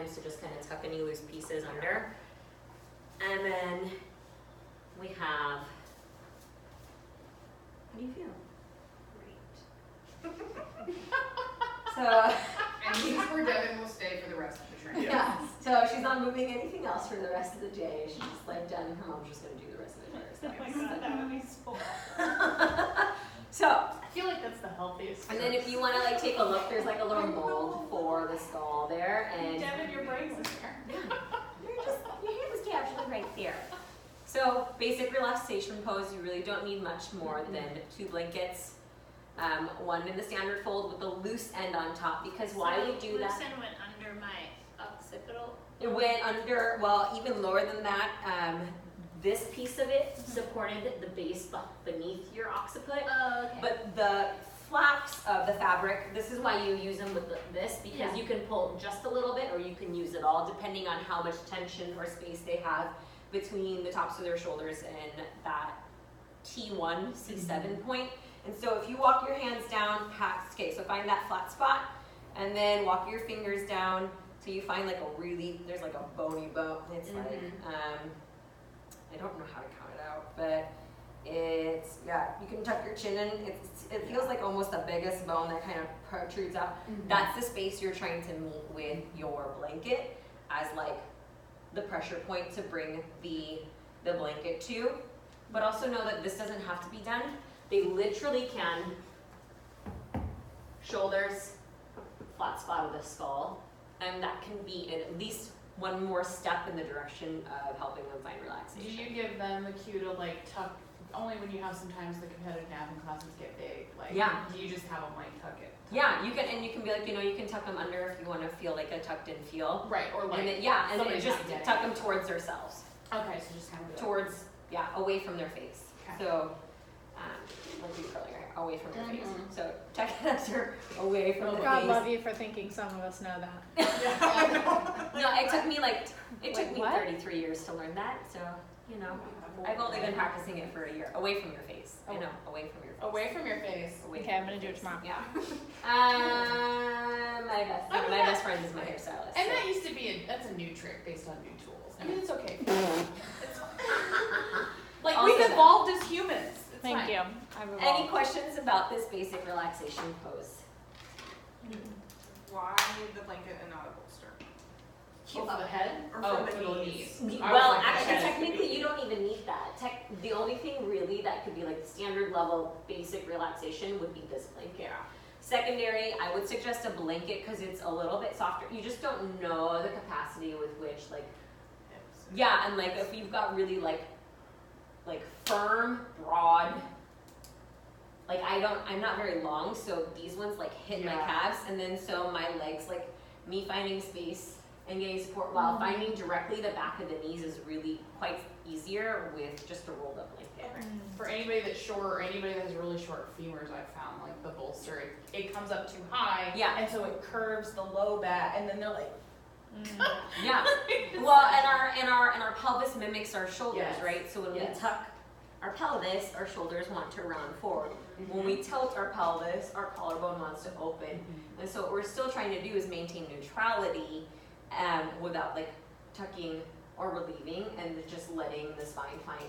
so just kind of tuck any loose pieces under. And then we have, how do you feel? Great. So, And these is where Devin will stay for the rest of the training. yeah, so she's not moving anything else for the rest of the day. She's just like done, her mom's just gonna do the rest of the day Oh my herself. god, that would be so awesome. So, I feel like that's the healthiest. and then if you wanna like take a look, there's like a little mold for the skull there, and Devin, your brain was there. your head was actually right there. So basic relaxation pose, you really don't need much more than 2 blankets. One in the standard fold with a loose end on top, because why we do that? Loose end went under my occipital. It went under, well, even lower than that. This piece of it supported the base beneath your occiput. Oh, okay. But the flaps of the fabric, this is why you use them with this, because you can pull just a little bit or you can use it all depending on how much tension or space they have between the tops of their shoulders and that T1, C7 point. And so if you walk your hands down past, okay, so find that flat spot and then walk your fingers down till you find like a really, there's like a bony bone. It's like, I don't know how to count it out, but it's, yeah, you can tuck your chin in. It feels like almost the biggest bone that kind of protrudes out. That's the space you're trying to meet with your blanket as like the pressure point to bring the blanket to. But also know that this doesn't have to be done. They literally can, shoulders, flat spot of the skull, and that can be at least one more step in the direction of helping them find Do relaxation. you give them the cue to like tuck, only when you have sometimes the competitive napping classes get big, like, Yeah. do you just have them like tuck it? Yeah, you can, and you can be like, you can tuck them under if you want to feel like a tucked in feel. Right, or like, And then, yeah, and then somebody's just not getting tuck it. them towards themselves, Okay, so just kind of do it. towards, away from their face. Okay. So, like you curl your hair, away from your face. So tuck it under, away from the God face. love you for thinking some of us know that. No, it took me Wait, what? 33 years to learn that. So, I've only been practicing it for a year. Away from your face. I know, away from your face. Away from your face. Away Okay, from I'm gonna your do it face. tomorrow. Yeah. My best friend is my hairstylist. And so. that used to be that's a new trick based on new tools. I mean, it's okay. It's fine. Like, Also we've that. evolved as humans. It's Thank fine. you. I've Any evolved. questions about this basic relaxation pose? Why the blanket and not a bolster? Oh, for the head? Or Oh, for the for the knees. knees. I was Well, like, actually, the head. technically, you don't even need that. The only thing really that could be like standard level basic relaxation would be this blanket. Yeah. Secondary, I would suggest a blanket because it's a little bit softer. You just don't know the capacity with which, like, yeah, and like if you've got really like firm, broad, like I'm not very long, so these ones like hit my Yeah. calves, and then so my legs, like me finding space and getting support while finding directly the back of the knees is really quite easier with just a rolled up blanket. For anybody that's short or anybody that has really short femurs, I've found like the bolster, it comes up too high. Yeah. And so it curves the low back, and then they're like, Yeah. Well, and our pelvis mimics our shoulders, Yes. right? So when Yes. we tuck our pelvis, our shoulders want to round forward. When we tilt our pelvis, our collarbone wants to open. And so what we're still trying to do is maintain neutrality without like tucking or relieving, and just letting the spine find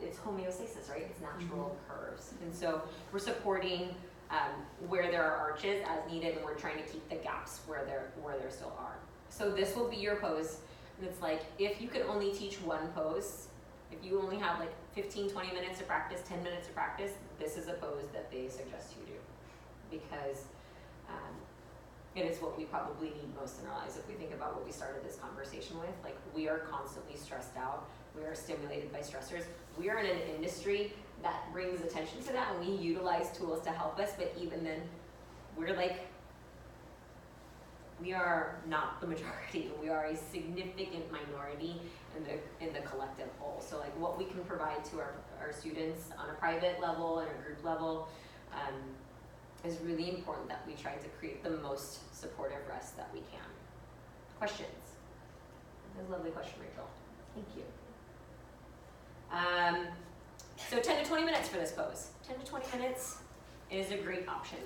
its homeostasis, right? Its natural curves. And so we're supporting where there are arches as needed, and we're trying to keep the gaps where there still are. So this will be your pose. And it's like, if you could only teach one pose, if you only have like 15, 20 minutes to practice, 10 minutes to practice, this is a pose that they suggest you do. Because it is what we probably need most in our lives. If we think about what we started this conversation with, like, we are constantly stressed out. We are stimulated by stressors. We are in an industry that brings attention to that, and we utilize tools to help us, but even then, we are not the majority. We are a significant minority in the collective whole. So like what we can provide to our students on a private level and a group level is really important, that we try to create the most supportive rest that we can. Questions? That was a lovely question, Rachel. Thank you. So 10 to 20 minutes for this pose. 10 to 20 minutes is a great option.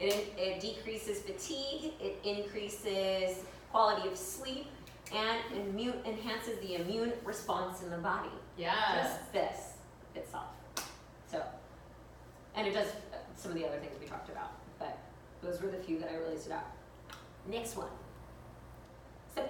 It decreases fatigue, it increases quality of sleep, and enhances the immune response in the body. Yeah. Just this itself. So, and it does some of the other things we talked about, but those were the few that I really stood out. Next one.